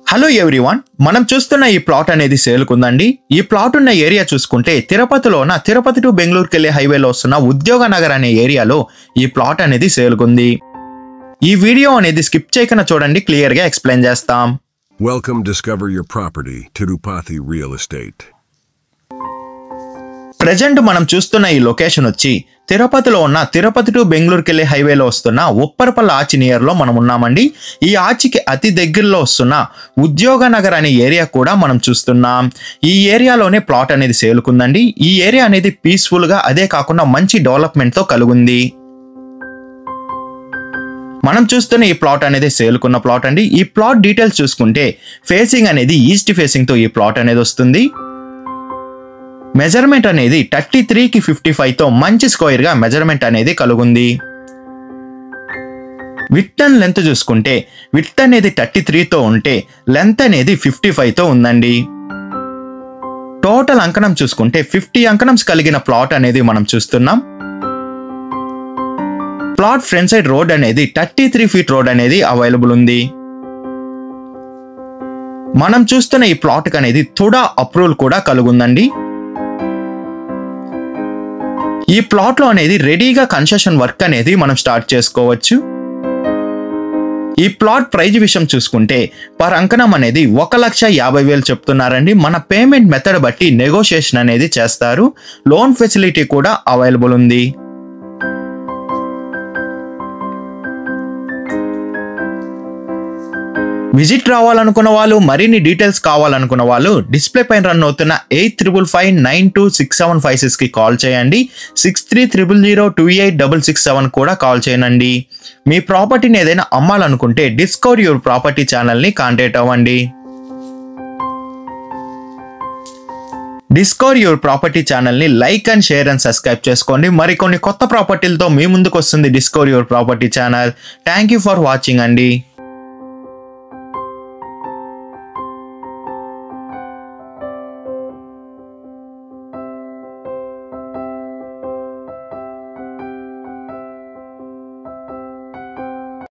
Hello everyone, మనం చూస్తున్న ఈ ప్లాట్ అనేది సేల్కుందండి. ఈ ప్లాట్ ఉన్న ఏరియా చూసుకుంటే తిరుపతిలోన తిరుపతి టు బెంగళూరుకి వెళ్ళే హైవేలో వస్తున్న ఉద్యోగ నగర్ అనే ఏరియాలో ఈ ప్లాట్ అనేది సేల్కుంది. ఈ వీడియో అనేది స్కిప్ చేయకుండా చూడండి, క్లియర్ గా ఎక్స్ప్లెయిన్ చేస్తాం. Welcome, discover your property, Tirupati Real Estate. Present మనం చూస్తున్న ఈ లొకేషన్ వచ్చి తిరుపతిలో ఉన్న తిరుపతి టు బెంగళూరుకి వెళ్ళే హైవేలో వస్తున్న ఉప్పరపల్లి ఆర్చ్ నియర్ లో మనం ఉన్నామండి. ఈ ఆర్చికి అతి దగ్గరలో వస్తున్న ఉద్యోగ నగర్ అనే ఏరియా కూడా మనం చూస్తున్నాం. ఈ ఏరియాలోనే ప్లాట్ అనేది సేల్కుందండి. ఈ ఏరియా అనేది పీస్ఫుల్ గా, అదే కాకుండా మంచి డెవలప్మెంట్ తో కలుగుంది. మనం చూస్తున్న ఈ ప్లాట్ అనేది సేల్కున్న ప్లాట్ అండి. ఈ ప్లాట్ డీటెయిల్స్ చూసుకుంటే ఫేసింగ్ అనేది ఈస్ట్ ఫేసింగ్ తో ఈ ప్లాట్ అనేది వస్తుంది. మెజర్మెంట్ అనేది 33కి 55 తో మంచి స్క్వేర్ గా మెజర్మెంట్ అనేది కలుగుంది. విడ్త్ అండ్ లెంత్ చూసుకుంటే విడ్త్ అనేది 33 తో ఉంటే లెంత్ అనేది 55 తో ఉందండి. టోటల్ అంకణం చూసుకుంటే 50 అంకణంస్ కలిగిన ప్లాట్ అనేది మనం చూస్తున్నాం. ప్లాట్ ఫ్రంట్ సైడ్ రోడ్ అనేది 33 ఫీట్ రోడ్ అనేది అవైలబుల్ ఉంది. మనం చూస్తున్న ఈ ప్లాట్ అనేది తుడా అప్రూవల్ కూడా కలుగుందండి. ఈ ప్లాట్ లో అనేది రెడీగా కన్స్ట్రక్షన్ వర్క్ అనేది మనం స్టార్ట్ చేసుకోవచ్చు. ఈ ప్లాట్ ప్రైజ్ విషయం చూసుకుంటే పర్ అంకణం అనేది 1,50,000 చెప్తున్నారండి. మన పేమెంట్ మెథడ్ బట్టి నెగోషియేషన్ అనేది చేస్తారు. లోన్ ఫెసిలిటీ కూడా అవైలబుల్ ఉంది. విజిట్ రావాలనుకున్న వాళ్ళు, మరిన్ని డీటెయిల్స్ కావాలనుకున్న వాళ్ళు డిస్ప్లే పైన రన్ అవుతున్న 8555926756 కి కాల్ చేయండి. 6300028667 కూడా కాల్ చేయండి. మీ ప్రాపర్టీని ఏదైనా అమ్మాలనుకుంటే డిస్కవర్ యువర్ ప్రాపర్టీ ఛానల్ ని కాంటాక్ట్ అవ్వండి. డిస్కవర్ యువర్ ప్రాపర్టీ ఛానల్ ని like and share and subscribe చేసుకోండి. మరికొన్ని కొత్త ప్రాపర్టీలతో మీ ముందుకు వస్తుంది discover your property channel. Thank you for watching అండి.